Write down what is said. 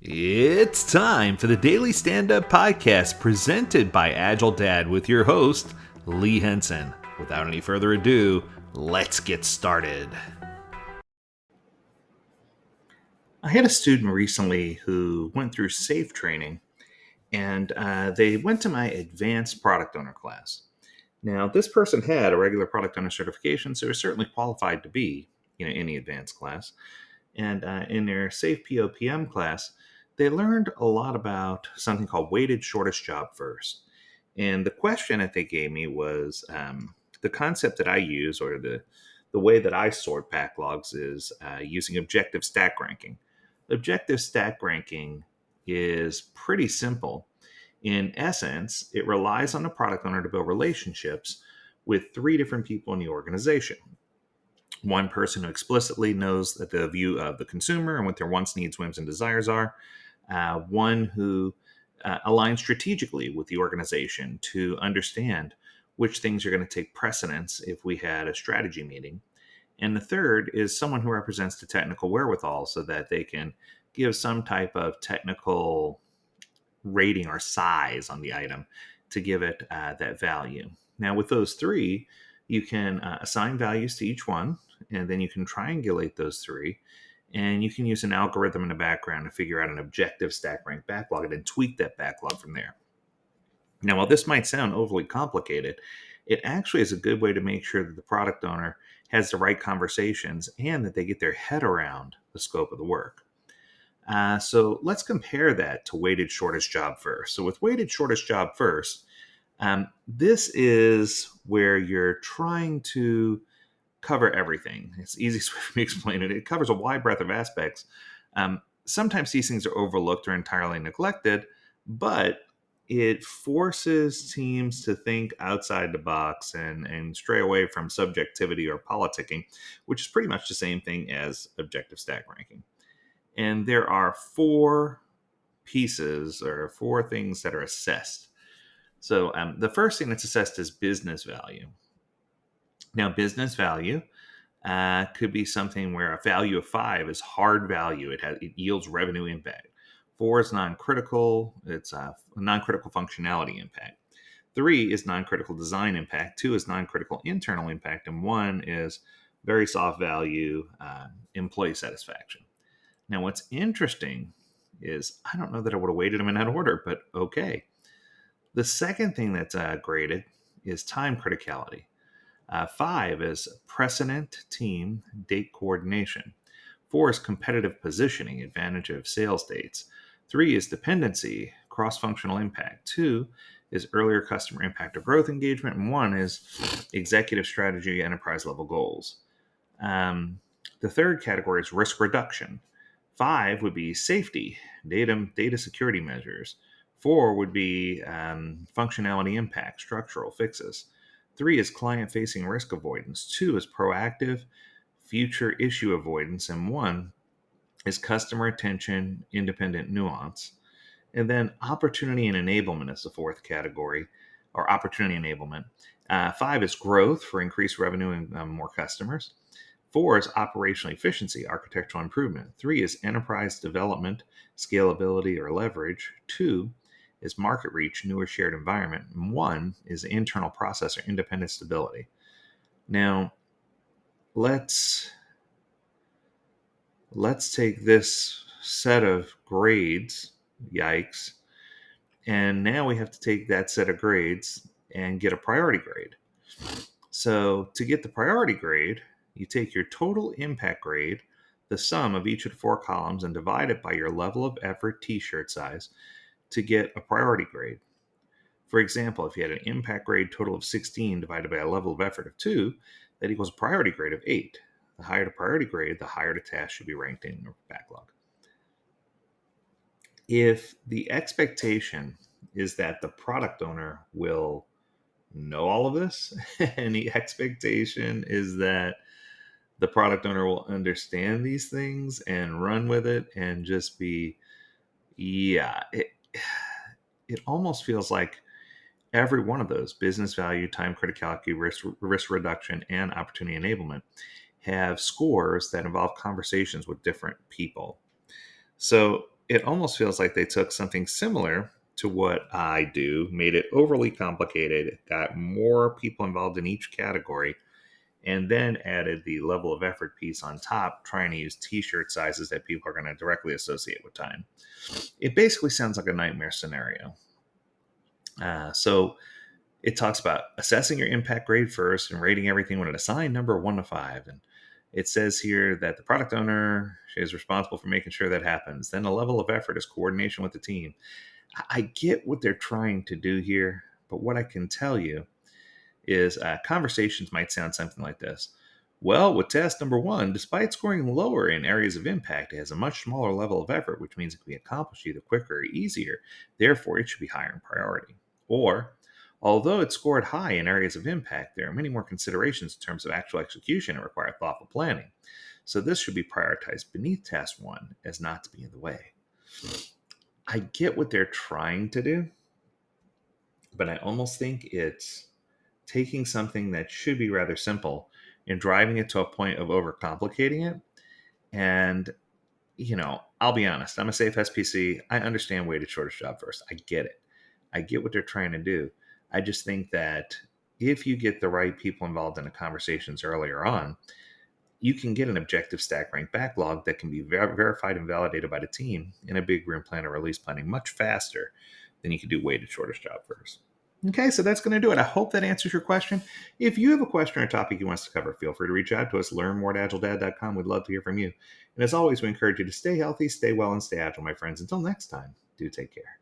It's time for the Daily Stand Up Podcast presented by Agile Dad with your host, Lee Henson. Without any further ado, let's get started. I had a student recently who went through SAFe training and they went to my advanced product owner class. Now, this person had a regular product owner certification, so was certainly qualified to be in any advanced class. And in their SAFe POPM class, they learned a lot about something called weighted shortest job first. And the question that they gave me was the concept that I use, or the way that I sort backlogs, is using objective stack ranking. Objective stack ranking is pretty simple. In essence, it relies on the product owner to build relationships with three different people in the organization. One person who explicitly knows that the view of the consumer and what their wants, needs, whims, and desires are. One who aligns strategically with the organization to understand which things are going to take precedence if we had a strategy meeting. And the third is someone who represents the technical wherewithal so that they can give some type of technical rating or size on the item to give it that value. Now, with those three, you can assign values to each one, and then you can triangulate those three, and you can use an algorithm in the background to figure out an objective stack rank backlog and then tweak that backlog from there. Now, while this might sound overly complicated, it actually is a good way to make sure that the product owner has the right conversations and that they get their head around the scope of the work. So let's compare that to weighted shortest job first. So with weighted shortest job first, this is where you're trying to cover everything. It's the easiest way for me to explain it. It covers a wide breadth of aspects. Sometimes these things are overlooked or entirely neglected, but it forces teams to think outside the box and stray away from subjectivity or politicking, which is pretty much the same thing as objective stack ranking. And there are four pieces or four things that are assessed. So the first thing that's assessed is business value. Now, business value could be something where a value of 5 is hard value. It yields revenue impact. 4 is non-critical. It's a non-critical functionality impact. 3 is non-critical design impact. 2 is non-critical internal impact. And 1 is very soft value employee satisfaction. Now, what's interesting is I don't know that I would have weighted them in that order, but okay. The second thing that's graded is time criticality. 5 is precedent, team, date coordination. 4 is competitive positioning, advantage of sales dates. 3 is dependency, cross-functional impact. 2 is earlier customer impact or growth engagement. And 1 is executive strategy, enterprise level goals. The third category is risk reduction. 5 would be safety, data security measures. 4 would be functionality impact, structural fixes. 3 is client-facing risk avoidance. 2 is proactive future issue avoidance. And 1 is customer attention, independent nuance. And then opportunity and enablement is the fourth category, or opportunity enablement. 5 is growth for increased revenue and more customers. 4 is operational efficiency, architectural improvement. 3 is enterprise development, scalability, or leverage. 2 is market reach, newer shared environment. And 1 is internal process or independent stability. Now, let's take this set of grades, yikes, and now we have to take that set of grades and get a priority grade. So to get the priority grade, you take your total impact grade, the sum of each of the 4 columns, and divide it by your level of effort t-shirt size to get a priority grade. For example, if you had an impact grade total of 16 divided by a level of effort of 2, that equals a priority grade of 8. The higher the priority grade, the higher the task should be ranked in your backlog. If the expectation is that the product owner will know all of this, and the expectation is that the product owner will understand these things and run with it and just be, it almost feels like every one of those, business value, time criticality, risk reduction, and opportunity enablement, have scores that involve conversations with different people. So it almost feels like they took something similar to what I do, made it overly complicated, got more people involved in each category, and then added the level of effort piece on top, trying to use t-shirt sizes that people are going to directly associate with time. It basically sounds like a nightmare scenario. So it talks about assessing your impact grade first and rating everything with an assigned number of 1 to 5. And it says here that the product owner is responsible for making sure that happens. Then the level of effort is coordination with the team. I get what they're trying to do here, but what I can tell you is conversations might sound something like this. Well, with task number 1, despite scoring lower in areas of impact, it has a much smaller level of effort, which means it can be accomplished either quicker or easier. Therefore, it should be higher in priority. Or, although it scored high in areas of impact, there are many more considerations in terms of actual execution and require thoughtful planning. So this should be prioritized beneath task 1 as not to be in the way. I get what they're trying to do, but I almost think it's taking something that should be rather simple and driving it to a point of overcomplicating it. And, I'll be honest, I'm a safe SPC. I understand weighted shortest job first. I get it. I get what they're trying to do. I just think that if you get the right people involved in the conversations earlier on, you can get an objective stack rank backlog that can be verified and validated by the team in a big room plan or release planning much faster than you can do weighted shortest job first. Okay, so that's going to do it. I hope that answers your question. If you have a question or a topic you want us to cover, feel free to reach out to us. Learn more at agiledad.com. We'd love to hear from you. And as always, we encourage you to stay healthy, stay well, and stay agile, my friends. Until next time, do take care.